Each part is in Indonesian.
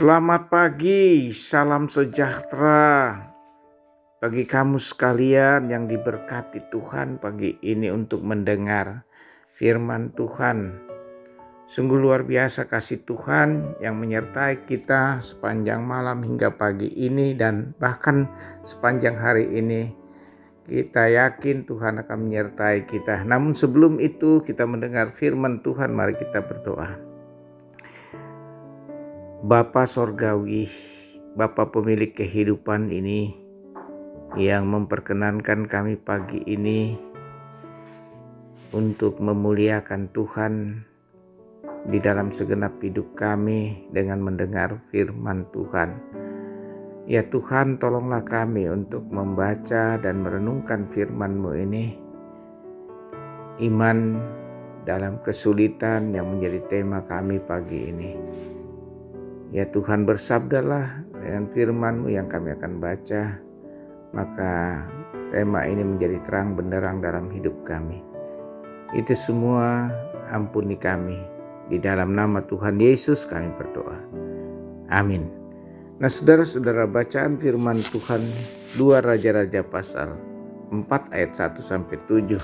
Selamat pagi, salam sejahtera bagi kamu sekalian yang diberkati Tuhan pagi ini untuk mendengar firman Tuhan. Sungguh luar biasa kasih Tuhan yang menyertai kita sepanjang malam hingga pagi ini dan bahkan sepanjang hari ini. Kita yakin Tuhan akan menyertai kita. Namun sebelum itu kita mendengar firman Tuhan, mari kita berdoa. Bapa Sorgawi, Bapa pemilik kehidupan ini yang memperkenankan kami pagi ini untuk memuliakan Tuhan di dalam segenap hidup kami dengan mendengar firman Tuhan. Ya Tuhan, tolonglah kami untuk membaca dan merenungkan firman-Mu ini. Iman dalam kesulitan yang menjadi tema kami pagi ini. Ya Tuhan, bersabdalah dengan firman-Mu yang kami akan baca, maka tema ini menjadi terang benderang dalam hidup kami. Itu semua ampuni kami. Di dalam nama Tuhan Yesus kami berdoa. Amin. Nah saudara-saudara, bacaan firman Tuhan 2 Raja-Raja pasal 4 ayat 1-7.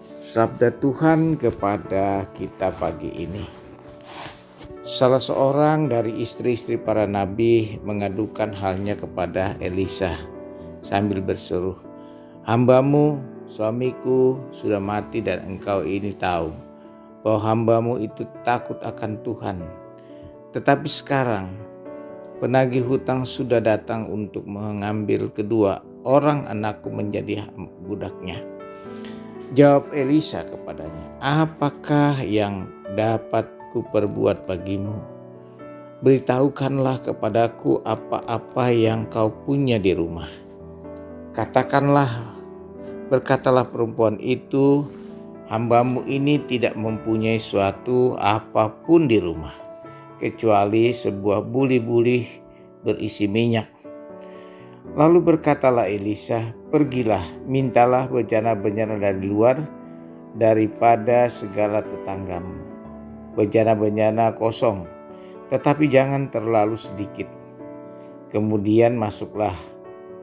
Sabda Tuhan kepada kita pagi ini. Salah seorang dari istri-istri para nabi mengadukan halnya kepada Elisa sambil berseru, "Hambamu, suamiku sudah mati dan engkau ini tahu bahwa hambamu itu takut akan Tuhan. Tetapi sekarang penagih hutang sudah datang untuk mengambil kedua orang anakku menjadi budaknya." Jawab Elisa kepadanya, "Apakah yang dapat kuperbuat bagimu? Beritahukanlah kepadaku apa-apa yang kau punya di rumah." Berkatalah perempuan itu, "Hambamu ini tidak mempunyai suatu apapun di rumah, kecuali sebuah buli-buli berisi minyak." Lalu berkatalah Elisa, "Pergilah, mintalah bejana-bejana dari luar daripada segala tetanggamu. Bejana-bejana kosong, tetapi jangan terlalu sedikit. Kemudian masuklah,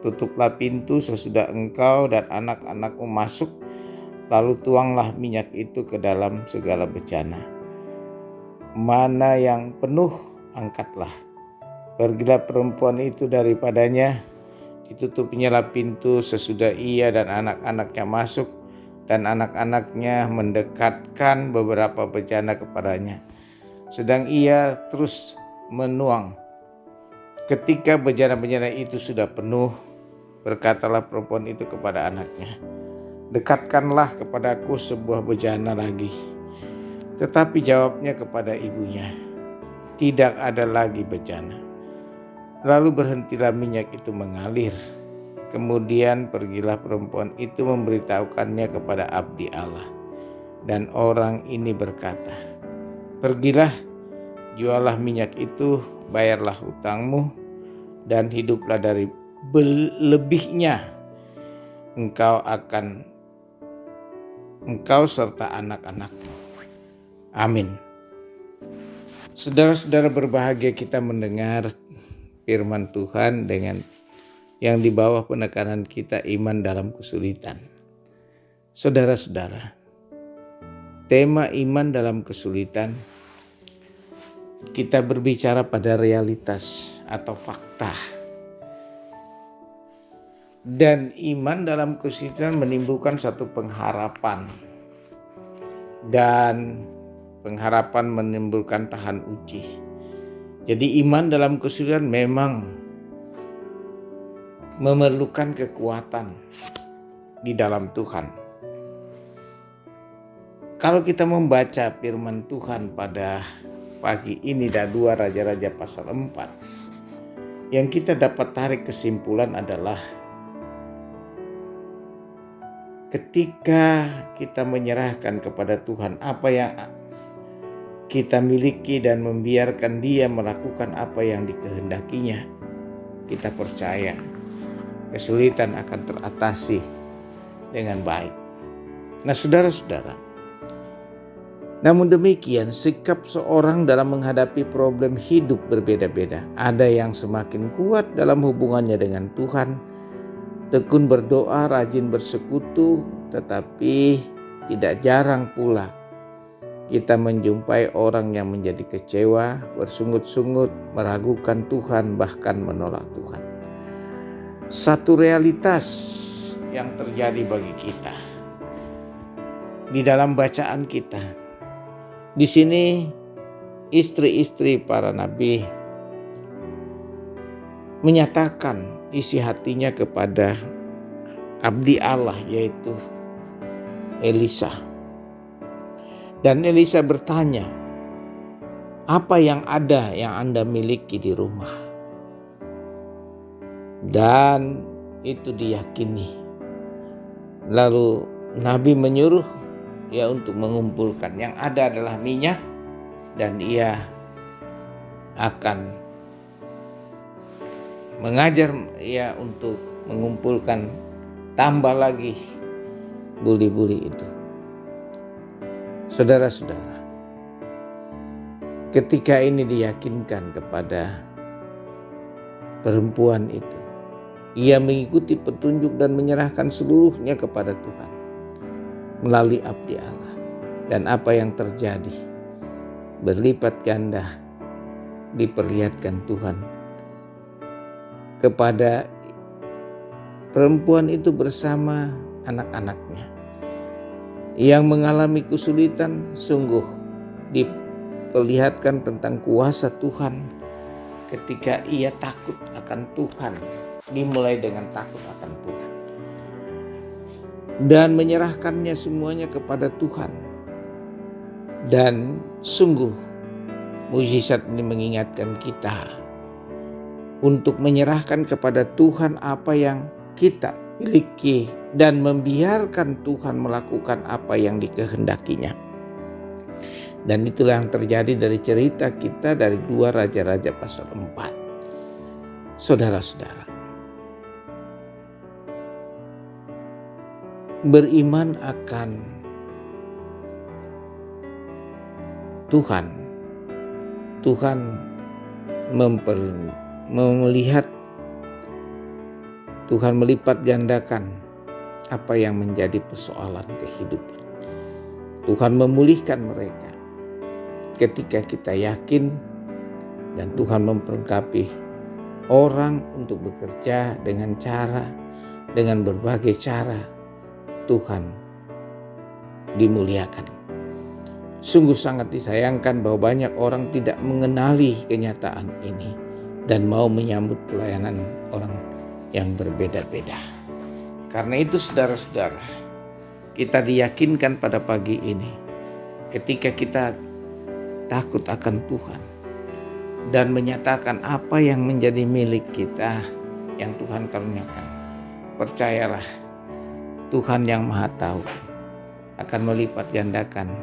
tutuplah pintu sesudah engkau dan anak-anakmu masuk, lalu tuanglah minyak itu ke dalam segala bejana. Mana yang penuh, angkatlah." Pergilah perempuan itu daripadanya, ditutupnyalah pintu sesudah ia dan anak-anaknya masuk, dan anak-anaknya mendekatkan beberapa bejana kepadanya. Sedang ia terus menuang. Ketika bejana-bejana itu sudah penuh, berkatalah perempuan itu kepada anaknya, "Dekatkanlah kepadaku sebuah bejana lagi." Tetapi jawabnya kepada ibunya, "Tidak ada lagi bejana." Lalu berhentilah minyak itu mengalir. Kemudian pergilah perempuan itu memberitahukannya kepada abdi Allah. Dan orang ini berkata, "Pergilah, jualah minyak itu, bayarlah hutangmu, dan hiduplah dari lebihnya. Engkau serta anak-anakmu." Amin. Saudara-saudara berbahagia, kita mendengar firman Tuhan dengan yang di bawah penekanan kita, iman dalam kesulitan. Saudara-saudara, tema iman dalam kesulitan, kita berbicara pada realitas atau fakta. Dan iman dalam kesulitan menimbulkan satu pengharapan. Dan pengharapan menimbulkan tahan uji. Jadi iman dalam kesulitan memang memerlukan kekuatan di dalam Tuhan. Kalau kita membaca firman Tuhan pada pagi ini dari 2 Raja-Raja pasal 4, yang kita dapat tarik kesimpulan adalah ketika kita menyerahkan kepada Tuhan apa yang kita miliki dan membiarkan Dia melakukan apa yang dikehendakinya, kita percaya kesulitan akan teratasi dengan baik. Nah saudara-saudara, Namun demikian, sikap seorang dalam menghadapi problem hidup berbeda-beda. Ada yang semakin kuat dalam hubungannya dengan Tuhan, tekun berdoa, rajin bersekutu, tetapi tidak jarang pula kita menjumpai orang yang menjadi kecewa, bersungut-sungut, meragukan Tuhan, bahkan menolak Tuhan. Satu realitas yang terjadi bagi kita di dalam bacaan kita. Di sini istri-istri para nabi menyatakan isi hatinya kepada abdi Allah, yaitu Elisa. Dan Elisa bertanya, apa yang ada yang Anda miliki di rumah? Dan itu diyakini. Lalu Nabi menyuruh untuk mengumpulkan. Yang ada adalah minyak, dan ia akan mengajar untuk mengumpulkan tambah lagi buli-buli itu. Saudara-saudara, ketika ini diyakinkan kepada perempuan itu, ia mengikuti petunjuk dan menyerahkan seluruhnya kepada Tuhan melalui abdi Allah. Dan apa yang terjadi? Berlipat ganda diperlihatkan Tuhan kepada perempuan itu bersama anak-anaknya. Yang mengalami kesulitan sungguh diperlihatkan tentang kuasa Tuhan ketika ia takut akan Tuhan. Dimulai dengan takut akan Tuhan dan menyerahkannya semuanya kepada Tuhan. Dan sungguh mukjizat ini mengingatkan kita untuk menyerahkan kepada Tuhan apa yang kita miliki dan membiarkan Tuhan melakukan apa yang dikehendakinya. Dan itulah yang terjadi dari cerita kita dari 2 Raja-Raja pasal 4. Saudara-saudara, beriman akan Tuhan melihat, Tuhan melipat gandakan apa yang menjadi persoalan kehidupan. Tuhan memulihkan mereka ketika kita yakin, dan Tuhan memperlengkapi orang untuk bekerja dengan berbagai cara. Tuhan dimuliakan. Sungguh sangat disayangkan bahwa banyak orang tidak mengenali kenyataan ini dan mau menyambut pelayanan orang yang berbeda-beda. Karena itu saudara-saudara, kita diyakinkan pada pagi ini ketika kita takut akan Tuhan dan menyatakan apa yang menjadi milik kita yang Tuhan karuniakan. Percayalah, Tuhan yang Maha Tahu akan melipat gandakan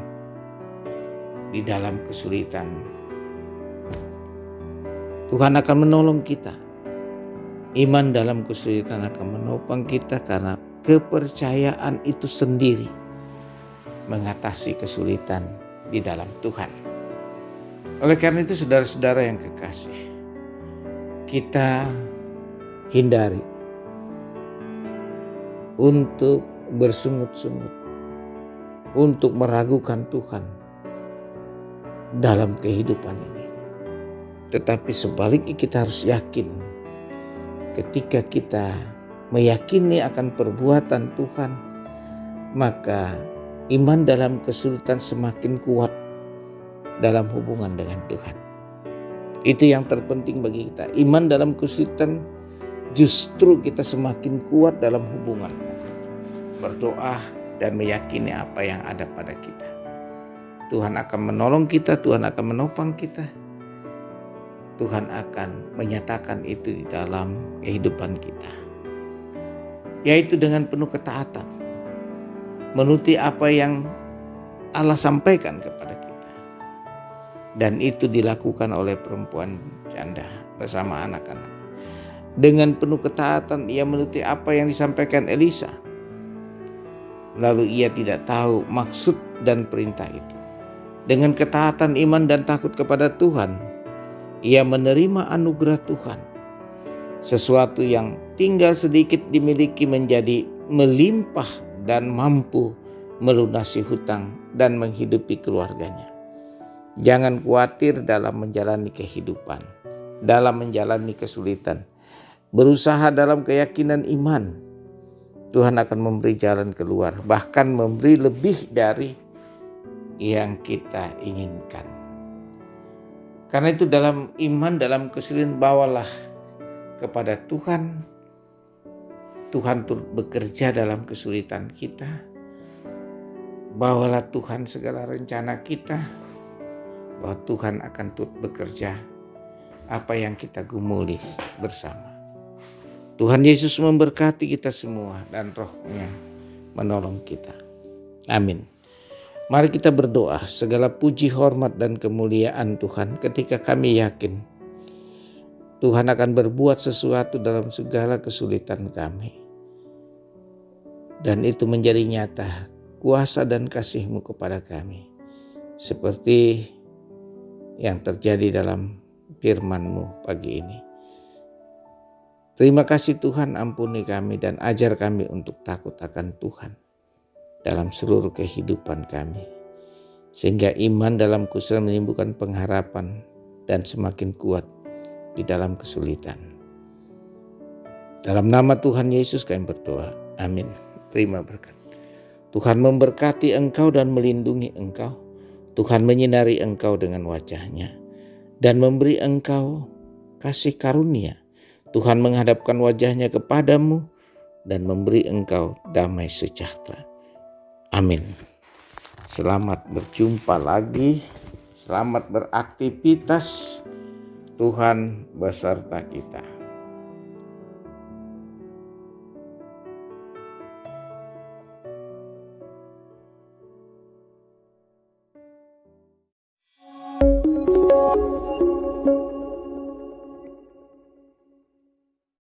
di dalam kesulitan. Tuhan akan menolong kita. Iman dalam kesulitan akan menopang kita karena kepercayaan itu sendiri mengatasi kesulitan di dalam Tuhan. Oleh karena itu saudara-saudara yang kekasih, kita hindari untuk bersungut-sungut, untuk meragukan Tuhan dalam kehidupan ini. Tetapi sebaliknya kita harus yakin, ketika kita meyakini akan perbuatan Tuhan, maka iman dalam kesulitan semakin kuat dalam hubungan dengan Tuhan. Itu yang terpenting bagi kita. Iman dalam kesulitan justru kita semakin kuat dalam hubungan. Berdoa dan meyakini apa yang ada pada kita. Tuhan akan menolong kita, Tuhan akan menopang kita. Tuhan akan menyatakan itu di dalam kehidupan kita. Yaitu dengan penuh ketaatan. Menuruti apa yang Allah sampaikan kepada kita. Dan itu dilakukan oleh perempuan janda bersama anak-anak. Dengan penuh ketaatan ia menuruti apa yang disampaikan Elisa. Lalu ia tidak tahu maksud dan perintah itu. Dengan ketaatan iman dan takut kepada Tuhan, ia menerima anugerah Tuhan. Sesuatu yang tinggal sedikit dimiliki menjadi melimpah dan mampu melunasi hutang dan menghidupi keluarganya. Jangan khawatir dalam menjalani kehidupan, dalam menjalani kesulitan. Berusaha dalam keyakinan iman. Tuhan akan memberi jalan keluar, bahkan memberi lebih dari yang kita inginkan. Karena itu dalam iman, dalam kesulitan, bawalah kepada Tuhan. Tuhan turut bekerja dalam kesulitan kita. Bawalah Tuhan segala rencana kita, bahwa Tuhan akan turut bekerja apa yang kita gumuli bersama. Tuhan Yesus memberkati kita semua dan Roh-Nya menolong kita. Amin. Mari kita berdoa. Segala puji, hormat, dan kemuliaan Tuhan ketika kami yakin Tuhan akan berbuat sesuatu dalam segala kesulitan kami. Dan itu menjadi nyata kuasa dan kasih-Mu kepada kami. Seperti yang terjadi dalam firman-Mu pagi ini. Terima kasih Tuhan, ampuni kami dan ajar kami untuk takut akan Tuhan dalam seluruh kehidupan kami. Sehingga iman dalam kesulitan menimbulkan pengharapan dan semakin kuat di dalam kesulitan. Dalam nama Tuhan Yesus kami berdoa. Amin. Terima berkat. Tuhan memberkati engkau dan melindungi engkau. Tuhan menyinari engkau dengan wajah-Nya dan memberi engkau kasih karunia. Tuhan menghadapkan wajah-Nya kepadamu dan memberi engkau damai sejahtera. Amin. Selamat berjumpa lagi. Selamat beraktivitas. Tuhan beserta kita.